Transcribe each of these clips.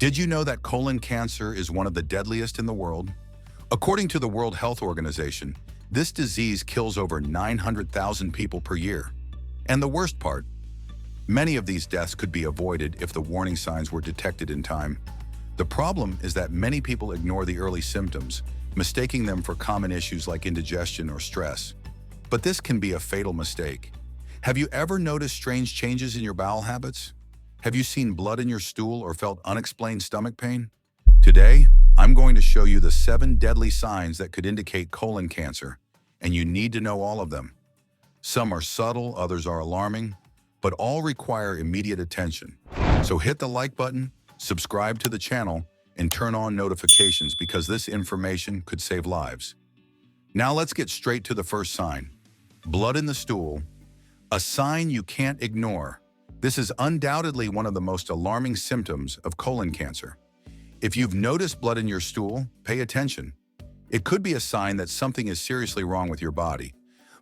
Did you know that colon cancer is one of the deadliest in the world? According to the World Health Organization, this disease kills over 900,000 people per year. And the worst part, many of these deaths could be avoided if the warning signs were detected in time. The problem is that many people ignore the early symptoms, mistaking them for common issues like indigestion or stress. But this can be a fatal mistake. Have you ever noticed strange changes in your bowel habits? Have you seen blood in your stool or felt unexplained stomach pain? Today, I'm going to show you the 7 deadly signs that could indicate colon cancer, and you need to know all of them. Some are subtle, others are alarming, but all require immediate attention. So hit the like button, subscribe to the channel, and turn on notifications because this information could save lives. Now let's get straight to the first sign. Blood in the stool, a sign you can't ignore. This is undoubtedly one of the most alarming symptoms of colon cancer. If you've noticed blood in your stool, pay attention. It could be a sign that something is seriously wrong with your body.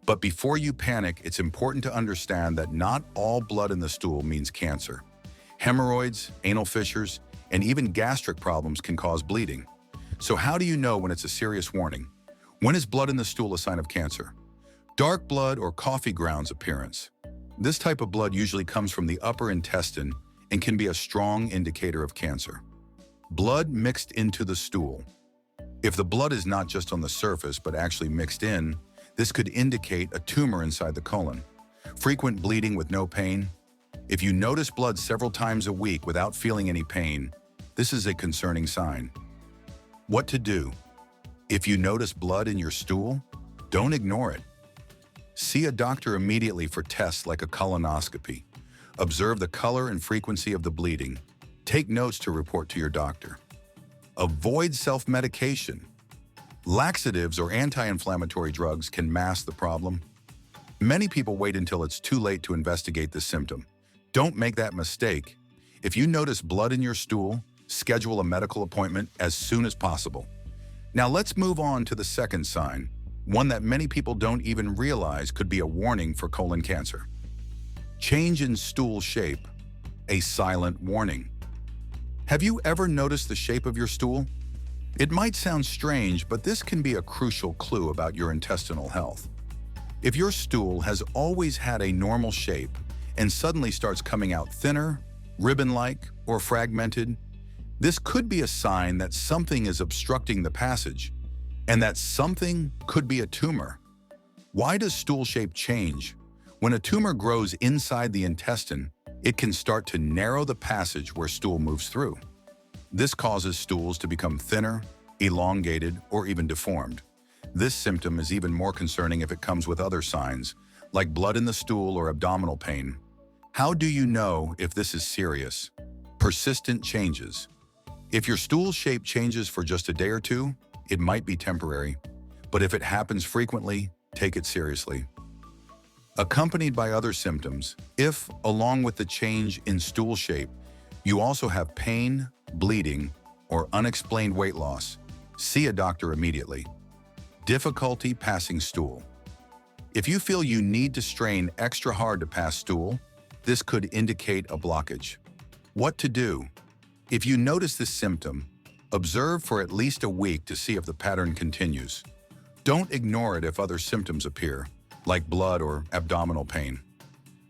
But before you panic, it's important to understand that not all blood in the stool means cancer. Hemorrhoids, anal fissures, and even gastric problems can cause bleeding. So how do you know when it's a serious warning? When is blood in the stool a sign of cancer? Dark blood or coffee grounds appearance. This type of blood usually comes from the upper intestine and can be a strong indicator of cancer. Blood mixed into the stool. If the blood is not just on the surface but actually mixed in, this could indicate a tumor inside the colon. Frequent bleeding with no pain. If you notice blood several times a week without feeling any pain, this is a concerning sign. What to do? If you notice blood in your stool, don't ignore it. See a doctor immediately for tests like a colonoscopy. Observe the color and frequency of the bleeding. Take notes to report to your doctor. Avoid self-medication. Laxatives or anti-inflammatory drugs can mask the problem. Many people wait until it's too late to investigate the symptom. Don't make that mistake. If you notice blood in your stool, schedule a medical appointment as soon as possible. Now let's move on to the second sign, one that many people don't even realize could be a warning for colon cancer. Change in stool shape, a silent warning. Have you ever noticed the shape of your stool? It might sound strange, but this can be a crucial clue about your intestinal health. If your stool has always had a normal shape and suddenly starts coming out thinner, ribbon-like, or fragmented, this could be a sign that something is obstructing the passage, and that something could be a tumor. Why does stool shape change? When a tumor grows inside the intestine, it can start to narrow the passage where stool moves through. This causes stools to become thinner, elongated, or even deformed. This symptom is even more concerning if it comes with other signs, like blood in the stool or abdominal pain. How do you know if this is serious? Persistent changes. If your stool shape changes for just a day or two, it might be temporary, but if it happens frequently, take it seriously. Accompanied by other symptoms, if, along with the change in stool shape, you also have pain, bleeding, or unexplained weight loss, see a doctor immediately. Difficulty passing stool. If you feel you need to strain extra hard to pass stool, this could indicate a blockage. What to do? If you notice this symptom, observe for at least a week to see if the pattern continues. Don't ignore it if other symptoms appear, like blood or abdominal pain.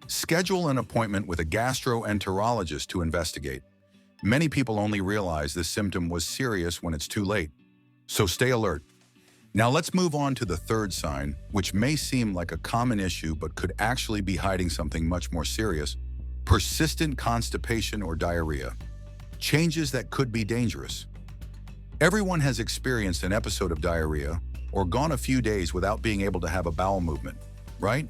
Schedule an appointment with a gastroenterologist to investigate. Many people only realize this symptom was serious when it's too late, so stay alert. Now let's move on to the third sign, which may seem like a common issue but could actually be hiding something much more serious. Persistent constipation or diarrhea. Changes that could be dangerous. Everyone has experienced an episode of diarrhea or gone a few days without being able to have a bowel movement, right?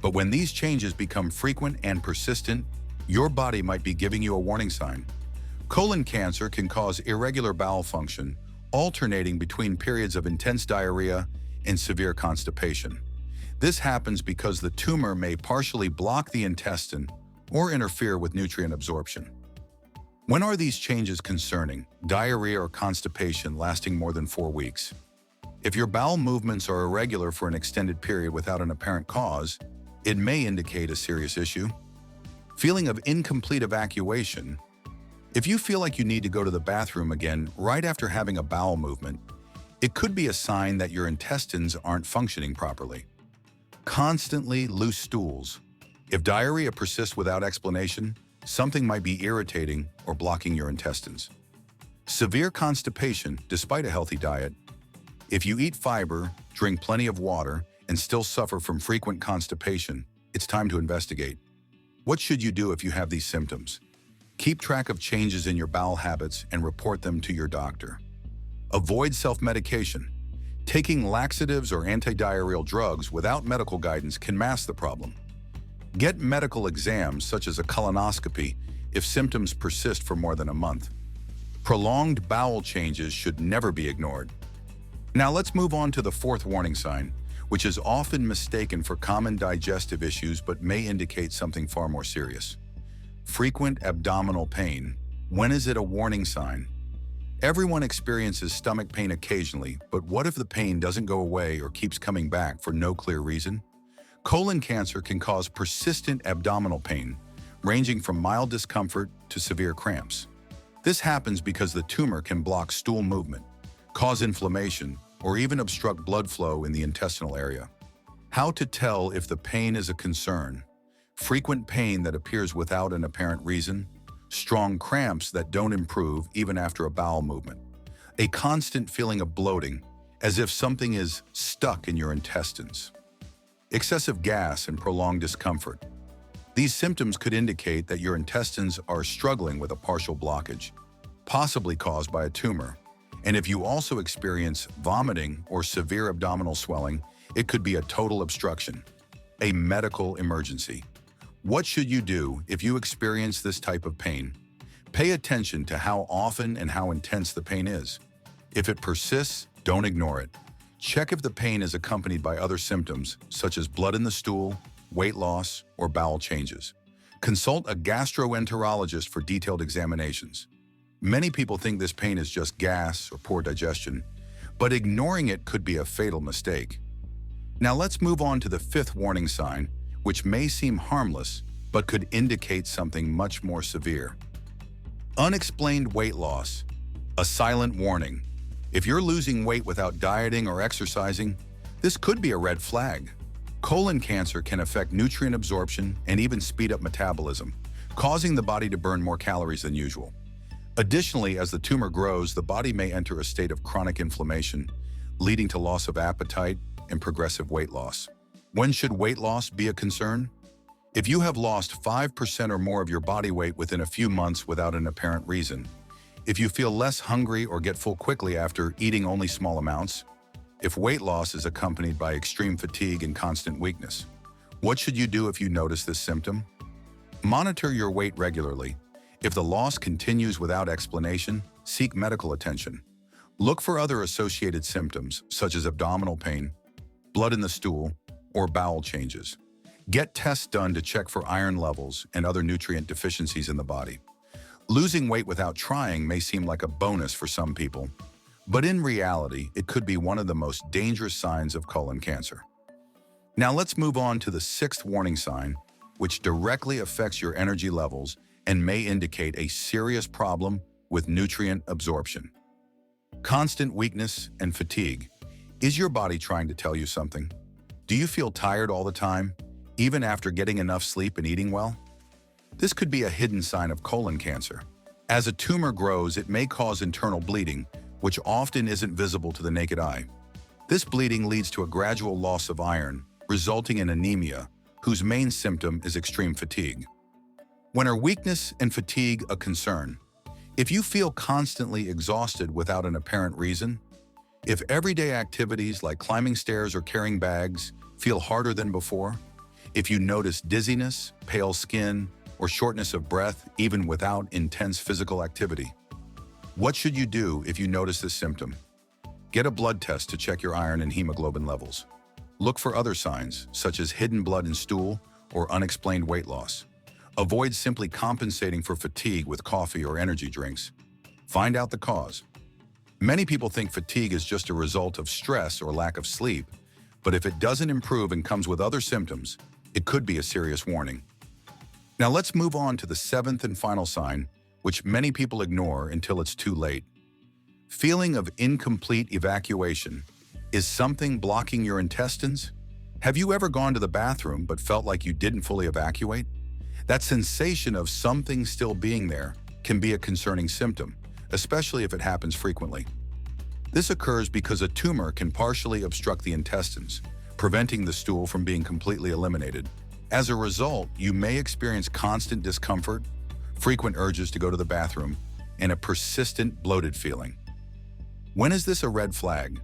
But when these changes become frequent and persistent, your body might be giving you a warning sign. Colon cancer can cause irregular bowel function, alternating between periods of intense diarrhea and severe constipation. This happens because the tumor may partially block the intestine or interfere with nutrient absorption. When are these changes concerning? Diarrhea or constipation lasting more than 4 weeks. If your bowel movements are irregular for an extended period without an apparent cause, it may indicate a serious issue. Feeling of incomplete evacuation. If you feel like you need to go to the bathroom again right after having a bowel movement, it could be a sign that your intestines aren't functioning properly. Constantly loose stools. If diarrhea persists without explanation, something might be irritating or blocking your intestines. Severe constipation despite a healthy diet. If you eat fiber, drink plenty of water, and still suffer from frequent constipation, it's time to investigate. What should you do if you have these symptoms? Keep track of changes in your bowel habits and report them to your doctor. Avoid self-medication. Taking laxatives or antidiarrheal drugs without medical guidance can mask the problem. Get medical exams such as a colonoscopy if symptoms persist for more than a month. Prolonged bowel changes should never be ignored. Now let's move on to the fourth warning sign, which is often mistaken for common digestive issues but may indicate something far more serious. Frequent abdominal pain. When is it a warning sign? Everyone experiences stomach pain occasionally, but what if the pain doesn't go away or keeps coming back for no clear reason? Colon cancer can cause persistent abdominal pain, ranging from mild discomfort to severe cramps. This happens because the tumor can block stool movement, cause inflammation, or even obstruct blood flow in the intestinal area. How to tell if the pain is a concern? Frequent pain that appears without an apparent reason, strong cramps that don't improve even after a bowel movement, a constant feeling of bloating, as if something is stuck in your intestines, excessive gas and prolonged discomfort. These symptoms could indicate that your intestines are struggling with a partial blockage, possibly caused by a tumor. And if you also experience vomiting or severe abdominal swelling, it could be a total obstruction, a medical emergency. What should you do if you experience this type of pain? Pay attention to how often and how intense the pain is. If it persists, don't ignore it. Check if the pain is accompanied by other symptoms, such as blood in the stool, weight loss, or bowel changes. Consult a gastroenterologist for detailed examinations. Many people think this pain is just gas or poor digestion, but ignoring it could be a fatal mistake. Now let's move on to the fifth warning sign, which may seem harmless, but could indicate something much more severe. Unexplained weight loss. A silent warning. If you're losing weight without dieting or exercising, this could be a red flag. Colon cancer can affect nutrient absorption and even speed up metabolism, causing the body to burn more calories than usual. Additionally, as the tumor grows, the body may enter a state of chronic inflammation, leading to loss of appetite and progressive weight loss. When should weight loss be a concern? If you have lost 5% or more of your body weight within a few months without an apparent reason, if you feel less hungry or get full quickly after eating only small amounts, if weight loss is accompanied by extreme fatigue and constant weakness, what should you do if you notice this symptom? Monitor your weight regularly. If the loss continues without explanation, seek medical attention. Look for other associated symptoms, such as abdominal pain, blood in the stool, or bowel changes. Get tests done to check for iron levels and other nutrient deficiencies in the body. Losing weight without trying may seem like a bonus for some people, but in reality, it could be one of the most dangerous signs of colon cancer. Now let's move on to the sixth warning sign, which directly affects your energy levels and may indicate a serious problem with nutrient absorption. Constant weakness and fatigue. Is your body trying to tell you something? Do you feel tired all the time, even after getting enough sleep and eating well? This could be a hidden sign of colon cancer. As a tumor grows, it may cause internal bleeding, which often isn't visible to the naked eye. This bleeding leads to a gradual loss of iron, resulting in anemia, whose main symptom is extreme fatigue. When are weakness and fatigue a concern? If you feel constantly exhausted without an apparent reason, if everyday activities like climbing stairs or carrying bags feel harder than before, if you notice dizziness, pale skin, or shortness of breath even without intense physical activity, what should you do if you notice this symptom? Get a blood test to check your iron and hemoglobin levels. Look for other signs, such as hidden blood in stool or unexplained weight loss. Avoid simply compensating for fatigue with coffee or energy drinks. Find out the cause. Many people think fatigue is just a result of stress or lack of sleep, but if it doesn't improve and comes with other symptoms, it could be a serious warning. Now let's move on to the seventh and final sign, which many people ignore until it's too late. Feeling of incomplete evacuation. Is something blocking your intestines? Have you ever gone to the bathroom but felt like you didn't fully evacuate? That sensation of something still being there can be a concerning symptom, especially if it happens frequently. This occurs because a tumor can partially obstruct the intestines, preventing the stool from being completely eliminated. As a result, you may experience constant discomfort, frequent urges to go to the bathroom, and a persistent bloated feeling. When is this a red flag?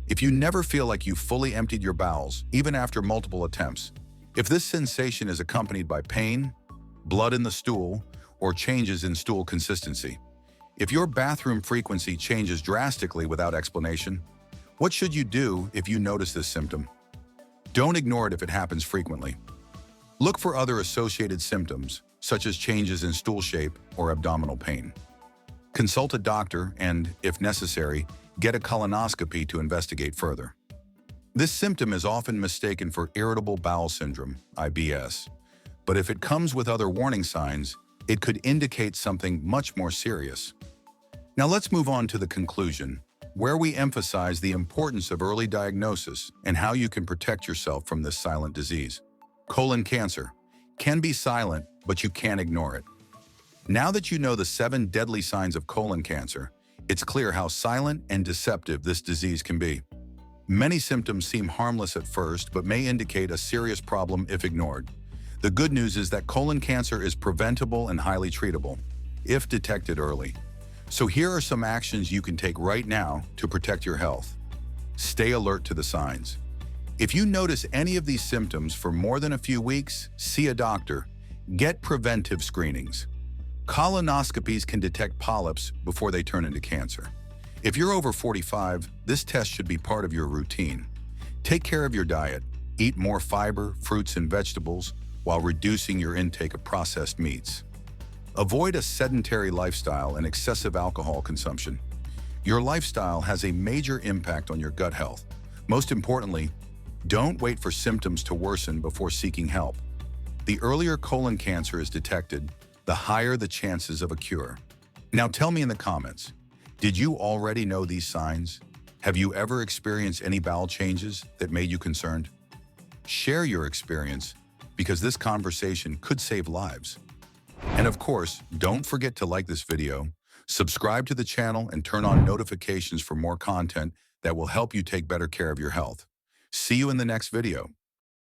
If you never feel like you fully emptied your bowels, even after multiple attempts, if this sensation is accompanied by pain, blood in the stool, or changes in stool consistency, if your bathroom frequency changes drastically without explanation, what should you do if you notice this symptom? Don't ignore it if it happens frequently. Look for other associated symptoms, such as changes in stool shape or abdominal pain. Consult a doctor and, if necessary, get a colonoscopy to investigate further. This symptom is often mistaken for irritable bowel syndrome, IBS, but if it comes with other warning signs, it could indicate something much more serious. Now let's move on to the conclusion, where we emphasize the importance of early diagnosis and how you can protect yourself from this silent disease. Colon cancer can be silent, but you can't ignore it. Now that you know the 7 deadly signs of colon cancer, it's clear how silent and deceptive this disease can be. Many symptoms seem harmless at first, but may indicate a serious problem if ignored. The good news is that colon cancer is preventable and highly treatable, if detected early. So here are some actions you can take right now to protect your health. Stay alert to the signs. If you notice any of these symptoms for more than a few weeks, see a doctor. Get preventive screenings. Colonoscopies can detect polyps before they turn into cancer. If you're over 45, this test should be part of your routine. Take care of your diet. Eat more fiber, fruits, and vegetables while reducing your intake of processed meats. Avoid a sedentary lifestyle and excessive alcohol consumption. Your lifestyle has a major impact on your gut health. Most importantly, don't wait for symptoms to worsen before seeking help. The earlier colon cancer is detected, the higher the chances of a cure. Now tell me in the comments, did you already know these signs? Have you ever experienced any bowel changes that made you concerned? Share your experience, because this conversation could save lives. And of course, don't forget to like this video, subscribe to the channel, and turn on notifications for more content that will help you take better care of your health. See you in the next video.